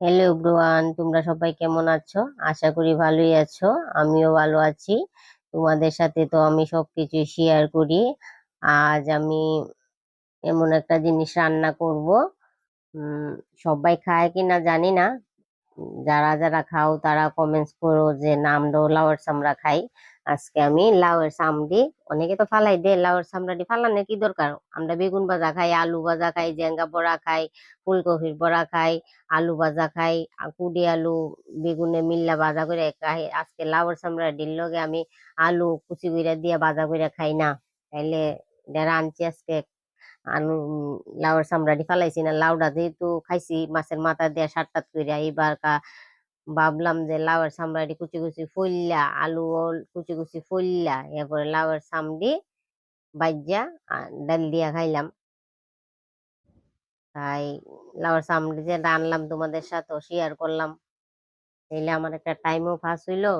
Hello everyone, তোমরা সবাই কেমন আছো? আশা করি ভালোই আছো। আমিও ভালো আছি। তোমাদের সাথে তো আমি সবকিছু শেয়ার করি। আজ আমি এমন একটা জিনিস রান্না করব। উম সবাই খায় কিনা জানি না। যারা যারা খাও তারা কমেন্টস করো যে নাম দাও, লাউয়ের চামড়া খাই। আজকে আমি লাউয়ের চামড়ি, অনেকে তো ফালাই দে, লাউয়ের চামড়াটি ফালানোর কি দরকার? আমরা বেগুন ভাজা খাই, আলু ভাজা খাই, জেঙ্গা বড়া খাই, ফুলকপির বড়া খাই, আলু ভাজা খাই, কুড়ি আলু বেগুনে মিল্লা ভাজা করে খাই। আজকে লাউয়ের চামড়াটির লগে আমি আলু কুচি করে দিয়ে ভাজা করে খাই না? তাইলে এটা রাঁধছি আজকে। আলু লাউয়ের চামড়াটি ফালাইছি না, লাউডা যেহেতু খাইছি মাছের মাথা দিয়ে সাতটাত কইরা, এবার ভাবলাম যে লাউয়ের চামড়াটি কুচি কুচি ফইল্লা, আলু কুচি কুচি ফইল্লা, এরপরে লাউয়ের চামড়ি বাইজা ডাল দিয়া খাইলাম। তাই লাউয়ের চামড়ি যে রানলাম তোমাদের সাথে শেয়ার করলাম। তাইলে আমার একটা টাইমও পাস হইলো,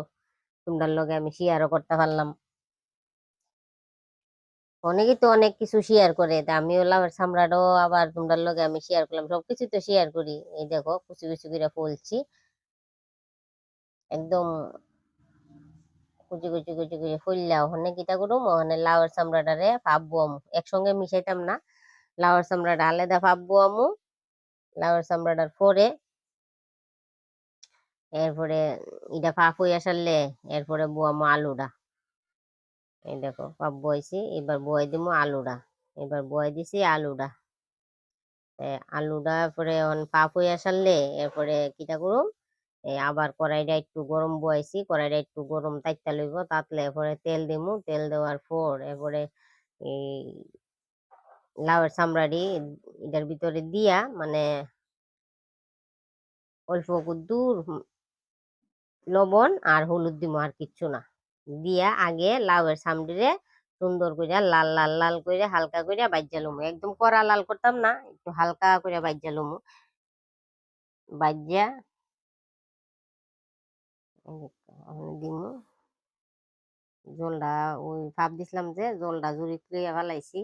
তোমরার লগে আমি শেয়ারও করতে পারলাম। অনেকে তো অনেক কিছু শেয়ার করে, তা আমিও লাউয়ের চামড়াটাও আবার তোমরার লগে আমি শেয়ার করলাম। সবকিছু তো শেয়ার করি। এই দেখো কুচি কুচি করে ফলছি, একদম কুচি কুচি কুচি কুচি ফুললা। ওখানে কিটা করুম, ওখানে লাউয়ের চামড়াটারে ভাববো আমু, একসঙ্গে মিশাইতাম না। লাউয়ের চামড়াটা আলাদা ভাববো আমু, লাউয়ের চামড়াটার পরে এরপরে এটা ফাঁক হয়ে আসারলে এরপরে বুয়ামো আলুটা। এই দেখো পাপ বয়েছি, এবার বয়ে দিমু আলুটা। এবার বয়ে দিছি আলুটা। আলুটা পরে এখন পাপ হয়ে আসারলে এরপরে কিটা করুম, আবার কড়াইটা একটু গরম বয়েছি, কড়াইটা একটু গরম তাইতা লইব, তাতলে এরপরে তেল দিমু, তেল দেওয়ার পর এরপরে এই লাউয়ের চামড়াটি এটার ভিতরে দিয়া, মানে অল্প দূর লবণ আর হলুদ দিমু, আর কিচ্ছু না। দিয়া আগে লাউয়ের চামড়িরে সুন্দর করে লাল লাল লাল করে হালকা করে বাইজা লমু, একদম কড়া লাল করতাম না, একটু হালকা করে বাইজা লমু। বাইজা দিমু জলটা, ওই ভাপ দিছিলাম যে জলটা জুড়ি তুলে ফেলাইছি।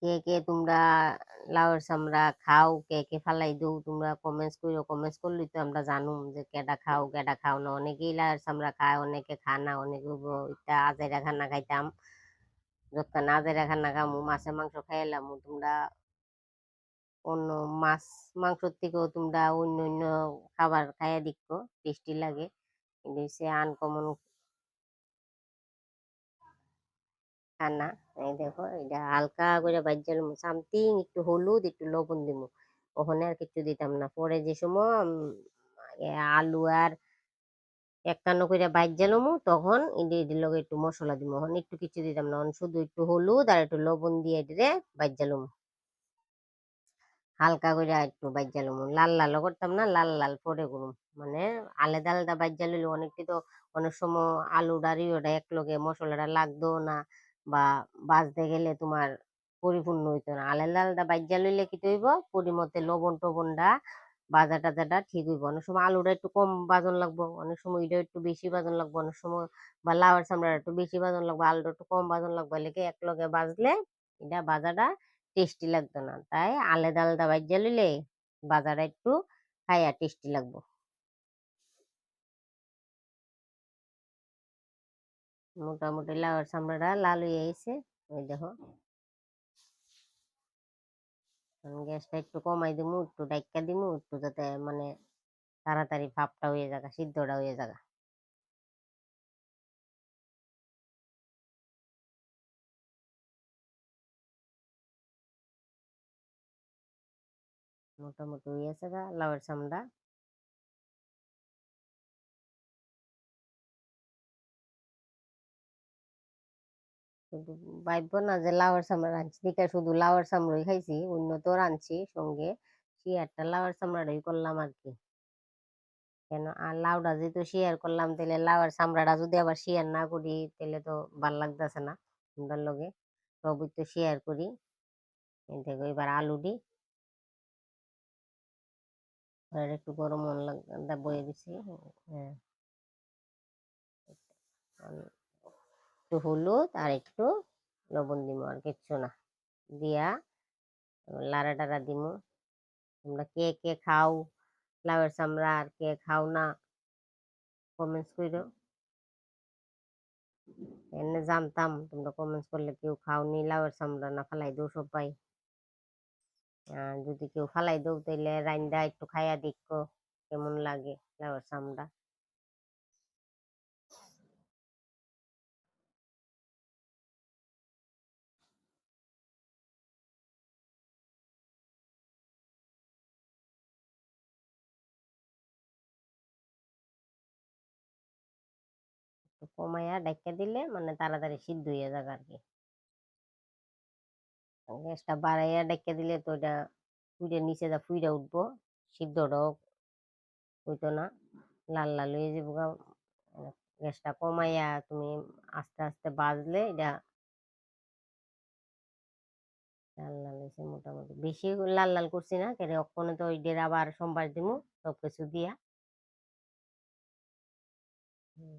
কে কে তোমরা লাউয়ের চামড়া খাও, কে কে ফালাই দৌ, তোমরা কমেন্টস করো। কমেন্টস করলেই তো আমরা জানুম যে কেডা খাও কেডা খাও না। অনেকেই লাউয়ের চামড়া খায়, অনেকে খায় না। অনেকে ইটা আজেরা খানা খাইতাম, যখন আজেরা খানা খামু, মাছের মাংস খাইলাম, তোমরা অন্য মাছ মাংসর থেকেও তোমরা অন্য অন্য খাবার খাইয়া দেখো, টেস্টি লাগে। কিন্তু সে আনকমন খানা। এই দেখো এটা হালকা করে ভাজ্যা লমু, সামথিং একটু হলুদ একটু লবণ দিমু, ওখানে আর কিছু দিতাম না। পরে যে সময় আলু আর একটানো করে ভাজ্যা লমু, তখন এটির লগে একটু মশলা দিমু, ওখানে একটু কিছু দিতাম না, ওখানে শুধু একটু হলুদ আর একটু লবণ দিয়ে এটিরে ভাজ্যা লমু, হালকা করে একটু ভাজ্যা লমু। লাল লাল করতাম না, লাল লাল পরে করুম। মানে আলাদা আলাদা ভাজ্যা লইলে অনেকটি তো অনেক সময় আলুটারি ওটা এক লগে মশলাটা লাগতো না, বা বাজতে গেলে তোমার পরিপূর্ণ হইতো না। আলাদা আলাদা ভাজ্যা লইলে কি হইব, পরিমতে লবণ টবণটা বাজা টাজাটা ঠিক হইব। অনেক সময় আলুটা একটু কম বাজন লাগবো, অনেক সময় এটা একটু বেশি বাজন লাগবো, অনেক সময় বা লাউয়ের চামড়া একটু বেশি বাজন লাগবে, আলুটা একটু কম বাজন লাগবে, লেগে এক লগে বাজলে এটা বাজাটা টেস্টি লাগতো না। তাই আলাদা আলাদা ভাজ্যা লইলে বাজারে একটু খাইয়া টেস্টি লাগবো। মোটামুটি লাউয়ের চামড়াটা লাল হয়ে আইছে, ওই দেখো। গ্যাসটা একটু কমাই দিমু, একটু ডাইক্কা দিমু, একটু যাতে মানে তাড়াতাড়ি ভাপটা হয়ে যাবে, সিদ্ধটা হয়ে যাবে। মোটামুটি হয়ে গেছে গা লাউয়ের চামড়া। কিন্তু ভাববো না যে লাউয়ের চামড়া রাঁধছি দেখে শুধু লাউয়ের চামড়াই খাইছি, অন্য তো রাঁধছি সঙ্গে। শিয়ারটা লাউয়ের চামড়াটাই করলাম আর কি। কেন আর লাউটা যেহেতু শেয়ার করলাম, তাহলে লাউয়ের চামড়াটা যদি আবার শেয়ার না করি তাহলে তো ভাল লাগতেছে না সুন্দর লগে। সবই তো শেয়ার করি। এই দেখো এবার আলু দি, আর একটু গরম মশলা বয়ে দিছি। হ্যাঁ, একটু হলুদ আর একটু লবণ দিব, আর কিচ্ছু না। দিয়া লাড়া টাড়া দিমু। তোমরা কে কে খাও লাউয়ের চামড়া আর কে খাও না কমেন্টস করো। এমনি জানতাম তোমরা কমেন্টস করলে কেউ খাওনি লাউয়ের চামড়া না ফালাই দেও সবাই। যদি কেউ ফালাই দেও তাইলে রাইন্দা একটু খাইয়া দেখো কেমন লাগে লাউয়ের চামড়া। একটু কমাইয়া ডাইকা দিলে মানে তাড়াতাড়ি সিদ্ধ হয়ে যাবে আর কি। গ্যাসটা বাড়াইয়া ডাইকা দিলে তো ওটা ফুইটা নিচে যা ফুইটা উঠবো, সিদ্ধটাও হইতো না, লাল লাল হয়ে যাবো গা। গ্যাসটা কমাইয়া তুমি আস্তে আস্তে বাজলে এটা লাল লাল হয়েছে মোটামুটি। বেশি লাল লাল করছি না কেন ওখানে তো ওই ডের আবার সোমবার দিমু সবকিছু দিয়া। হুম,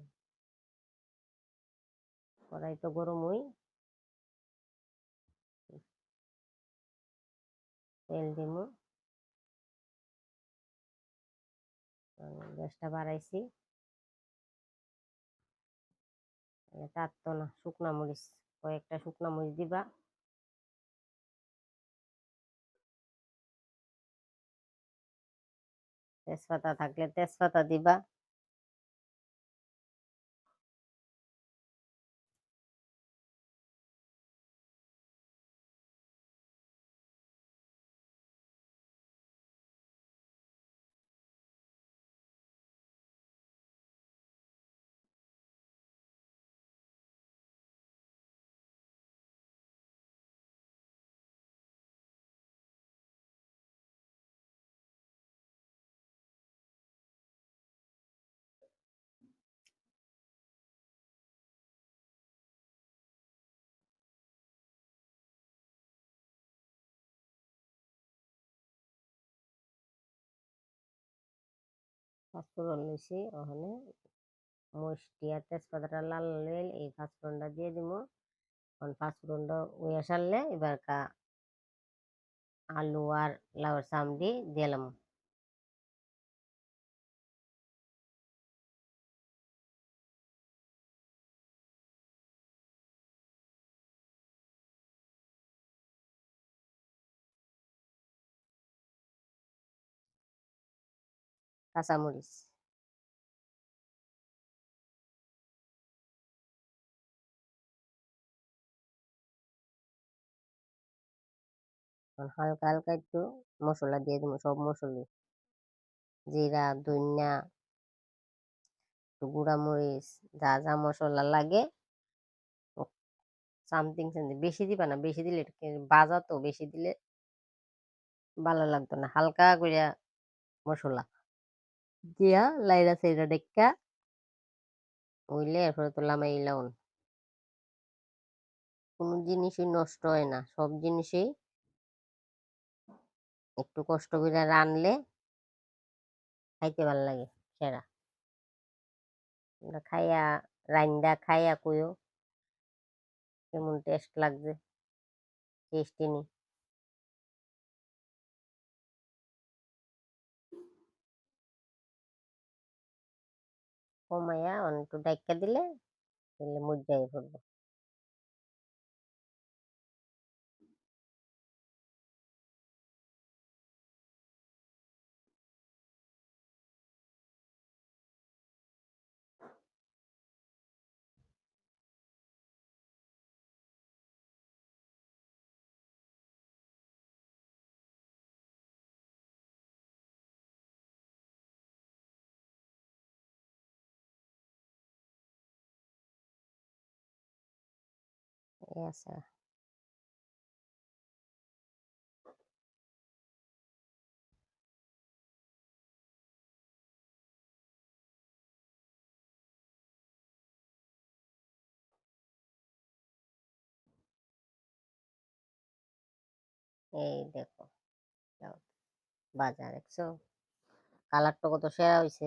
কড়াই তো গরম হই, তেল দিমু। গ্যাসটা বাড়াইছি, চারতো না শুকনা মরিচ, কয়েকটা শুকনা মরিচ দিবা। তেজপাতা থাকলে তেজপাতা দিবা। পাঁচফোড়ন নিছি, ওখানে মরিচটি আর তেজপাতাটা লাল হলে এই পাঁচফোড়নটা দিয়ে দিব। কারণ পাঁচফোড়নটা ওই সারলে এবার আলু আর লাউয়ের চামড়ি দিলাম। কাঁচামরিচ, হালকা হালকা একটু মশলা দিয়ে দিব, সব মশলা, জিরা ধনিয়া গুঁড়া মরিচ যা যা মশলা লাগে সামথিং সামথিং। বেশি দিবা না, বেশি দিলে বাজা তো, বেশি দিলে ভালো লাগতো না। হালকা করিয়া মশলা দিয়া লাইরা সাইরা ডেক্কা হইলে এরপরে তো লামাই লাউন। কোনো জিনিসই নষ্ট হয় না, সব জিনিসই একটু কষ্ট করে রানলে খাইতে ভাল লাগে সেরা। তোমরা খাইয়া রাইন্দা খাইয়া কইও কেমন টেস্ট লাগছে, টেস্টি নি। কমাইয়া একটু ডাইকা দিলে তাহলে মজ্জাই পড়বো। এই আছে, এই দেখো, লাউ ভাজা দেখছো, কালারটা কত সেরা হয়েছে।